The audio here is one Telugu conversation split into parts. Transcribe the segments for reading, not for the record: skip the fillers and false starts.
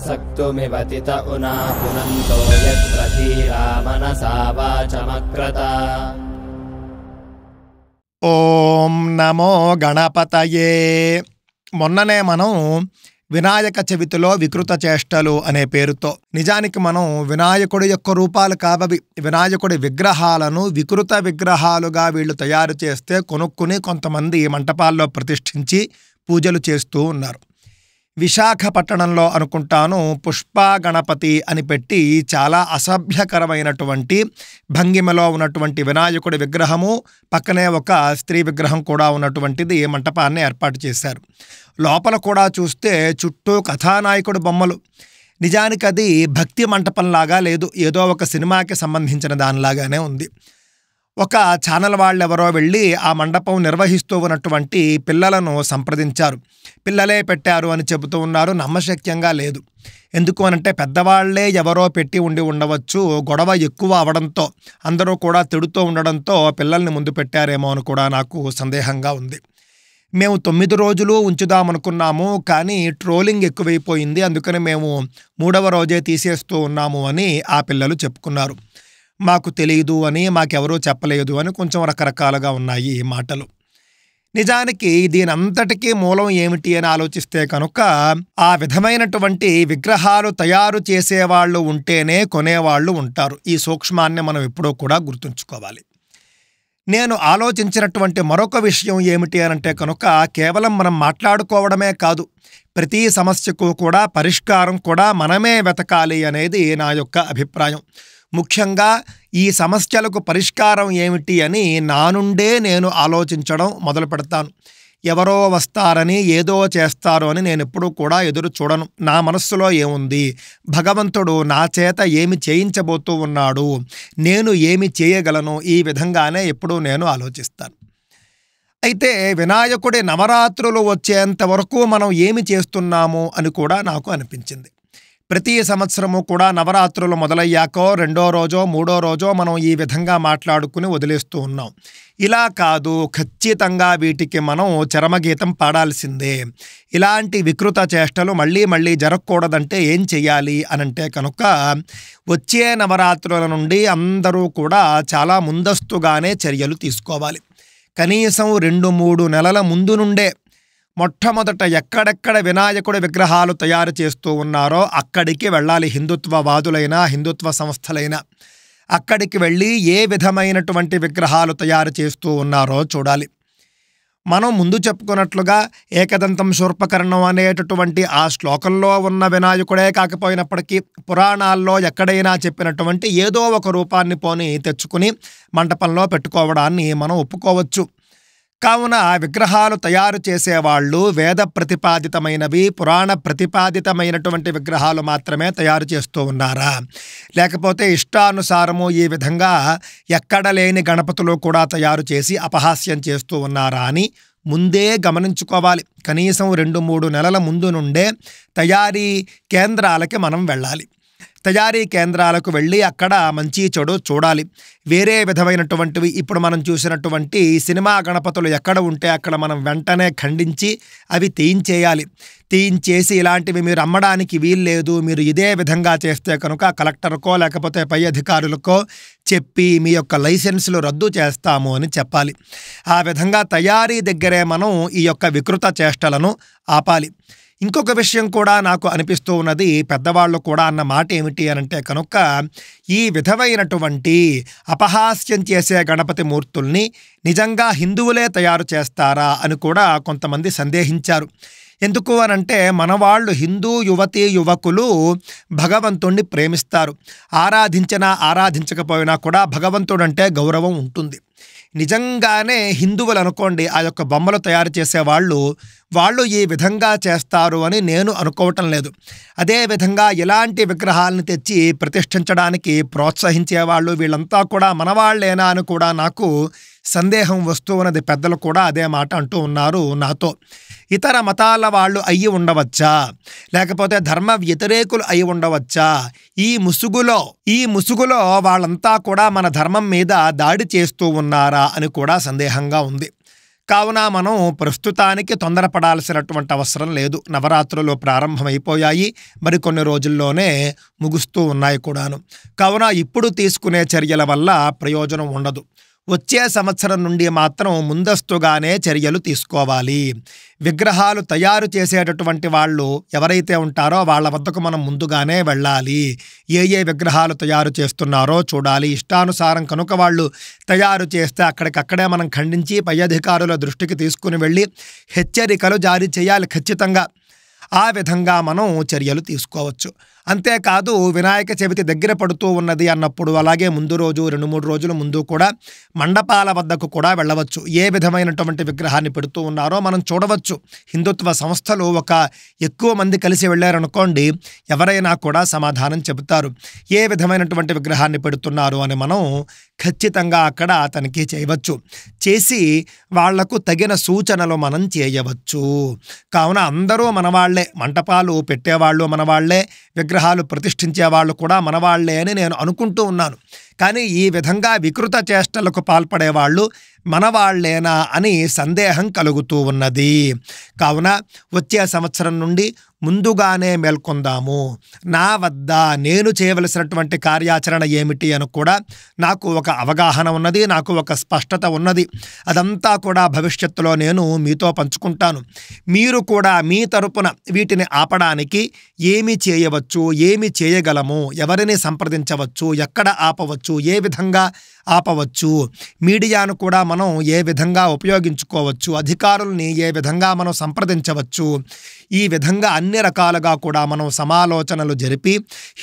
सक्तुमिवतित उना पुनन्तो यत्र धीरा मनसा वाचमक्रत। ఓం నమో గణపతయే. మొన్ననే మనం వినాయక చవితిలో వికృత చేష్టలు అనే పేరుతో, నిజానికి మనం వినాయకుడి యొక్క రూపాలు కావవి వినాయకుడి విగ్రహాలను వికృత విగ్రహాలుగా వీళ్ళు తయారు చేస్తే కొనుక్కుని కొంతమంది మంటపాల్లో ప్రతిష్ఠించి పూజలు చేస్తూ ఉన్నారు. విశాఖపట్టణంలో అనుకుంటాను పుష్ప గణపతి అని పెట్టి చాలా అసభ్యకరమైనటువంటి భంగిమలో ఉన్నటువంటి వినాయకుడి విగ్రహము, పక్కనే ఒక స్త్రీ విగ్రహం కూడా ఉన్నటువంటిది మంటపాన్ని ఏర్పాటు చేశారు. లోపల కూడా చూస్తే చుట్టూ కథానాయకుడి బొమ్మలు. నిజానికి అది భక్తి మంటపంలాగా లేదు, ఏదో ఒక సినిమాకి సంబంధించిన దానిలాగానే ఉంది. ఒక ఛానల్ వాళ్ళెవరో వెళ్ళి ఆ మండపం నిర్వహిస్తూ ఉన్నటువంటి పిల్లలను సంప్రదించారు. పిల్లలే పెట్టారు అని చెబుతూ ఉన్నారు. నమ్మశక్యంగా లేదు. ఎందుకు అనంటే పెద్దవాళ్లే ఎవరో పెట్టి ఉండవచ్చు. గొడవ ఎక్కువ అవడంతో, అందరూ కూడా తిడుతూ ఉండడంతో పిల్లల్ని ముందు పెట్టారేమో అని కూడా నాకు సందేహంగా ఉంది. మేము 9 రోజులు ఉంచుదామనుకున్నాము, కానీ ట్రోలింగ్ ఎక్కువైపోయింది, అందుకని మేము 3వ రోజే తీసేస్తూ ఉన్నాము అని ఆ పిల్లలు చెప్పుకున్నారు. మాకు తెలియదు అని, మాకెవరూ చెప్పలేదు అని కొంచెం రకరకాలుగా ఉన్నాయి ఈ మాటలు. నిజానికి దీనంతటికీ మూలం ఏమిటి అని ఆలోచిస్తే కనుక ఆ విధమైనటువంటి విగ్రహాలు తయారు చేసేవాళ్ళు ఉంటేనే కొనేవాళ్ళు ఉంటారు. ఈ సూక్ష్మాన్ని మనం ఎప్పుడూ కూడా గుర్తుంచుకోవాలి. నేను ఆలోచించినటువంటి మరొక విషయం ఏమిటి అనంటే కనుక కేవలం మనం మాట్లాడుకోవడమే కాదు, ప్రతి సమస్యకు కూడా పరిష్కారం కూడా మనమే వెతకాలి అనేది నా యొక్క అభిప్రాయం. ముఖ్యంగా ఈ సమస్యలకు పరిష్కారం ఏమిటి అని నా నుండే నేను ఆలోచించడం మొదలు పెడతాను. ఎవరో వస్తారని, ఏదో చేస్తారు అని నేను ఎప్పుడూ కూడా ఎదురు చూడను. నా మనస్సులో ఏముంది, భగవంతుడు నా చేత ఏమి చేయించబోతూ ఉన్నాడు, నేను ఏమి చేయగలను, ఈ విధంగానే ఎప్పుడూ నేను ఆలోచిస్తాను. అయితే వినాయకుడి నవరాత్రులు వచ్చేంత వరకు మనం ఏమి చేస్తున్నాము అని కూడా నాకు అనిపించింది. ప్రతి సంవత్సరము కూడా నవరాత్రులు మొదలయ్యాకో 2వ రోజో 3వ రోజో మనం ఈ విధంగా మాట్లాడుకుని వదిలేస్తూ ఉన్నాం. ఇలా కాదు, ఖచ్చితంగా వీటికి మనం చరమగీతం పాడాల్సిందే. ఇలాంటి వికృత చేష్టలు మళ్ళీ మళ్ళీ జరగకూడదంటే ఏం చెయ్యాలి అనంటే కనుక వచ్చే నవరాత్రుల నుండి అందరూ కూడా చాలా ముందస్తుగానే చర్యలు తీసుకోవాలి. కనీసం 2-3 నెలల ముందు నుండే మొట్టమొదట ఎక్కడెక్కడ వినాయకుడి విగ్రహాలు తయారు చేస్తూ ఉన్నారో అక్కడికి వెళ్ళాలి. హిందుత్వవాదులైనా, హిందుత్వ సంస్థలైనా అక్కడికి వెళ్ళి ఏ విధమైనటువంటి విగ్రహాలు తయారు చేస్తూ ఉన్నారో చూడాలి. మనం ముందు చెప్పుకున్నట్లుగా ఏకదంతం శూర్పకర్ణం అనేటటువంటి ఆ శ్లోకంలో ఉన్న వినాయకుడే కాకపోయినప్పటికీ పురాణాల్లో ఎక్కడైనా చెప్పినటువంటి ఏదో ఒక రూపాన్ని పోని తెచ్చుకుని మంటపంలో పెట్టుకోవడాన్ని మనం ఒప్పుకోవచ్చు. కావున విగ్రహాలు తయారు చేసేవాళ్ళు వేద ప్రతిపాదితమైనవి, పురాణ ప్రతిపాదితమైనటువంటి విగ్రహాలు మాత్రమే తయారు చేస్తూ ఉన్నారా, లేకపోతే ఇష్టానుసారము ఈ విధంగా ఎక్కడ లేని గణపతులు కూడా తయారు చేసి అపహాస్యం చేస్తూ ఉన్నారా అని ముందే గమనించుకోవాలి. కనీసం 2-3 నెలల ముందు నుండే తయారీ కేంద్రాలకి మనం వెళ్ళాలి. తయారీ కేంద్రాలకు వెళ్ళి అక్కడ మంచి చెడు చూడాలి. వేరే విధమైనటువంటివి ఇప్పుడు మనం చూసినటువంటి సినిమా గణపతులు ఎక్కడ ఉంటే అక్కడ మనం వెంటనే ఖండించి అవి తీయించేయాలి. తీయించేసి ఇలాంటివి మీరు అమ్మడానికి వీల్లేదు, మీరు ఇదే విధంగా చేస్తే కనుక కలెక్టర్కో లేకపోతే పై అధికారులకో చెప్పి మీ యొక్క లైసెన్సులు రద్దు చేస్తాము అని చెప్పాలి. ఆ విధంగా తయారీ దగ్గరే మనం ఈ యొక్క వికృత చేష్టలను ఆపాలి. ఇంకొక విషయం కూడా నాకు అనిపిస్తూ ఉన్నది, పెద్దవాళ్ళు కూడా అన్న మాట ఏమిటి అనంటే కనుక ఈ విధమైనటువంటి అపహాస్యం చేసే గణపతి మూర్తుల్ని నిజంగా హిందువులే తయారు చేస్తారా అని కూడా కొంతమంది సందేహించారు. ఎందుకు అనంటే మన వాళ్ళు హిందూ యువతీ యువకులు భగవంతుణ్ణి ప్రేమిస్తారు. ఆరాధించినా ఆరాధించకపోయినా కూడా భగవంతుడంటే గౌరవం ఉంటుంది. నిజంగానే హిందువులు అనుకోండి, ఆ యొక్క బొమ్మలు తయారు చేసేవాళ్ళు వాళ్ళు ఈ విధంగా చేస్తారు అని నేను అనుకోవటం లేదు. అదేవిధంగా ఇలాంటి విగ్రహాలను తెచ్చి ప్రతిష్ఠించడానికి ప్రోత్సహించేవాళ్ళు వీళ్ళంతా కూడా మనవాళ్లేనా అని కూడా నాకు సందేహం వస్తూ ఉన్నది. పెద్దలు కూడా అదే మాట అంటూ ఉన్నారు నాతో. ఇతర మతాల వాళ్ళు అయ్యి ఉండవచ్చా, లేకపోతే ధర్మ వ్యతిరేకులు అయి ఉండవచ్చా, ఈ ముసుగులో వాళ్ళంతా కూడా మన ధర్మం మీద దాడి చేస్తూ ఉన్నారా అని కూడా సందేహంగా ఉంది. కావున మనం ప్రస్తుతానికి తొందరపడాల్సినటువంటి అవసరం లేదు. నవరాత్రులు ప్రారంభమైపోయాయి, మరికొన్ని రోజుల్లోనే ముగుస్తూ ఉన్నాయి కూడాను. కావున ఇప్పుడు తీసుకునే చర్యల వల్ల ప్రయోజనం ఉండదు. వచ్చే సంవత్సరం నుండి మాత్రం ముందస్తుగానే చర్యలు తీసుకోవాలి. విగ్రహాలు తయారు చేసేటటువంటి వాళ్ళు ఎవరైతే ఉంటారో వాళ్ళ వద్దకు మనం ముందుగానే వెళ్ళాలి. ఏ విగ్రహాలు తయారు చేస్తున్నారో చూడాలి. ఇష్టానుసారం కనుక వాళ్ళు తయారు చేస్తే అక్కడికక్కడే మనం ఖండించి పై అధికారుల దృష్టికి తీసుకుని వెళ్ళి హెచ్చరికలు జారీ చేయాలి ఖచ్చితంగా. ఆ విధంగా మనం చర్యలు తీసుకోవచ్చు. అంతేకాదు, వినాయక చవితి దగ్గర పడుతూ ఉన్నది అన్నప్పుడు అలాగే ముందు రోజు 2-3 రోజుల ముందు కూడా మండపాల వద్దకు కూడా వెళ్ళవచ్చు. ఏ విధమైనటువంటి విగ్రహాన్ని పెడుతూ ఉన్నారో మనం చూడవచ్చు. హిందుత్వ సంస్థలు ఎక్కువ మంది కలిసి వెళ్ళారనుకోండి, ఎవరైనా కూడా సమాధానం చెబుతారు. ఏ విధమైనటువంటి విగ్రహాన్ని పెడుతున్నారు అని మనం ఖచ్చితంగా అక్కడ తనిఖీ చేయవచ్చు. చేసి వాళ్లకు తగిన సూచనలు మనం చేయవచ్చు. కావున అందరూ మనవాళ్లే, మంటపాలు పెట్టేవాళ్ళు మనవాళ్లే, విగ్రహాలు ప్రతిష్ఠించే వాళ్ళు కూడా మనవాళ్లే అని నేను అనుకుంటూ ఉన్నాను. కానీ ఈ విధంగా వికృత చేష్టలకు పాల్పడేవాళ్ళు మనవాళ్లేనా అని సందేహం కలుగుతూ ఉన్నది. కావున వచ్చే సంవత్సరం నుండి ముందుగానే మేల్కొందాము. నా వద్ద నేను చేయవలసినటువంటి కార్యాచరణ ఏమిటి అని కూడా నాకు ఒక అవగాహన ఉన్నది, నాకు ఒక స్పష్టత ఉన్నది. అదంతా కూడా భవిష్యత్తులో నేను మీతో పంచుకుంటాను. మీరు కూడా మీ తరపున వీటిని ఆపడానికి ఏమి చేయవచ్చు, ఏమి చేయగలము, ఎవరిని సంప్రదించవచ్చు, ఎక్కడ ఆపవచ్చు, ఏ విధంగా ఆపవచ్చు, మీడియాను కూడా మనం ఏ విధంగా ఉపయోగించుకోవచ్చు, అధికారుల్ని ఏ విధంగా మనం సంప్రదించవచ్చు, ఈ విధంగా అన్ని రకాలుగా కూడా మనం సమాలోచనలు జరిపి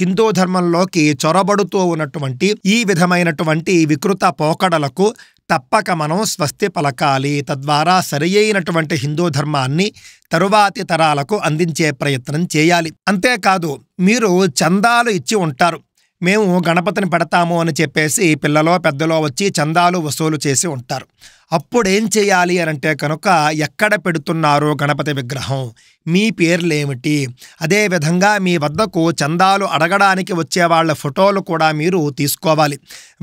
హిందూ ధర్మంలోకి చొరబడుతూ ఉన్నటువంటి ఈ విధమైనటువంటి వికృత పోకడలకు తప్పక మనం స్వస్తి పలకాలి. తద్వారా సరియైనటువంటి హిందూ ధర్మాన్ని తరువాతి తరాలకు అందించే ప్రయత్నం చేయాలి. అంతేకాదు, మీరు చందాలు ఇచ్చి ఉంటారు. మేము గణపతిని పెడతాము అని చెప్పేసి పిల్లలో పెద్దలో వచ్చి చందాలు వసూలు చేసి ఉంటారు. అప్పుడేం చేయాలి అనంటే కనుక, ఎక్కడ పెడుతున్నారు గణపతి విగ్రహం, మీ పేర్లేమిటి, అదేవిధంగా మీ వద్దకు చందాలు అడగడానికి వచ్చే వాళ్ళ ఫోటోలు కూడా మీరు తీసుకోవాలి,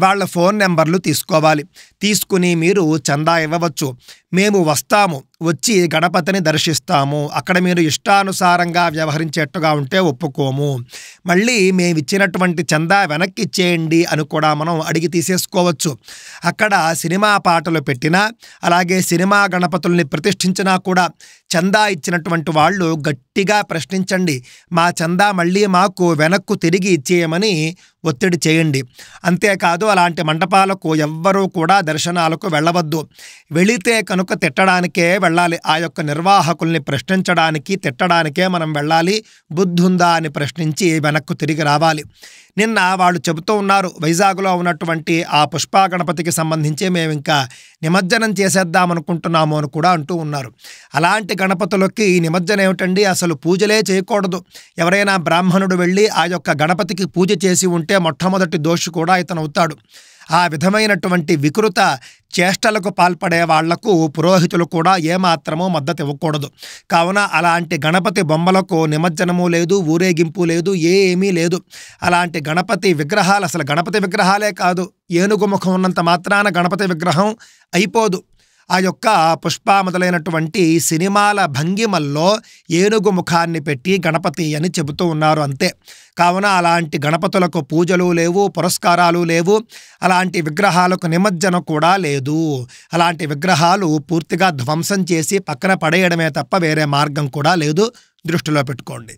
వాళ్ళ ఫోన్ నెంబర్లు తీసుకోవాలి. తీసుకుని మీరు చందా ఇవ్వవచ్చు. మేము వస్తాము, వచ్చి గణపతిని దర్శిస్తాము, అక్కడ మీరు ఇష్టానుసారంగా వ్యవహరించేట్టుగా ఉంటే ఒప్పుకోము, మళ్ళీ మేమిచ్చినటువంటి చందా వెనక్కి ఇచ్చేయండి అని కూడా మనం అడిగి తీసేసుకోవచ్చు. అక్కడ సినిమా పాటలు పెట్టినా, అలాగే సినిమా గణపతుల్ని ప్రతిష్ఠించినా కూడా చందా ఇచ్చినటువంటి వాళ్ళు గట్టిగా ప్రశ్నించండి. మా చందా మళ్ళీ మాకు వెనక్కు తిరిగి ఇచ్చేయమని ఒత్తిడి చేయండి. అంతేకాదు, అలాంటి మంటపాలకు ఎవ్వరూ కూడా దర్శనాలకు వెళ్ళవద్దు. వెళితే కనుక తిట్టడానికే వెళ్ళాలి. ఆ యొక్క నిర్వాహకుల్ని ప్రశ్నించడానికి, తిట్టడానికే మనం వెళ్ళాలి. బుద్ధుందా అని ప్రశ్నించి వెనక్కు తిరిగి రావాలి. నిన్న వాళ్ళు చెబుతూ ఉన్నారు, వైజాగ్లో ఉన్నటువంటి ఆ పుష్ప గణపతికి సంబంధించి మేము ఇంకా నిమజ్జనం చేసేద్దామనుకుంటున్నాము అని కూడా అంటూ ఉన్నారు. అలాంటి గణపతులకి నిమజ్జనం ఏమిటండి, అసలు పూజలే చేయకూడదు. ఎవరైనా బ్రాహ్మణుడు వెళ్ళి ఆ యొక్క గణపతికి పూజ చేసి ఉంటే మొట్టమొదటి దోషి కూడా ఇతను అవుతాడు. ఆ విధమైనటువంటి వికృత చేష్టలకు పాల్పడే వాళ్లకు పురోహితులు కూడా ఏమాత్రమూ మద్దతు ఇవ్వకూడదు. కావున అలాంటి గణపతి బొమ్మలకు నిమజ్జనము లేదు, ఊరేగింపు లేదు, ఏమీ లేదు. అలాంటి గణపతి విగ్రహాలు అసలు గణపతి విగ్రహాలే కాదు, ఏనుగు ముఖం ఉన్నంత మాత్రాన గణపతి విగ్రహం అయిపోదు. ఆ యొక్క పుష్ప మొదలైనటువంటి సినిమాల భంగిమల్లో ఏనుగు ముఖాన్ని పెట్టి గణపతి అని చెబుతూ ఉన్నారు అంతే. కావున అలాంటి గణపతులకు పూజలు లేవు, పురస్కారాలు లేవు, అలాంటి విగ్రహాలకు నిమజ్జనం కూడా లేదు. అలాంటి విగ్రహాలు పూర్తిగా ధ్వంసం చేసి పక్కన పడేయడమే తప్ప వేరే మార్గం కూడా లేదు. దృష్టిలో పెట్టుకోండి.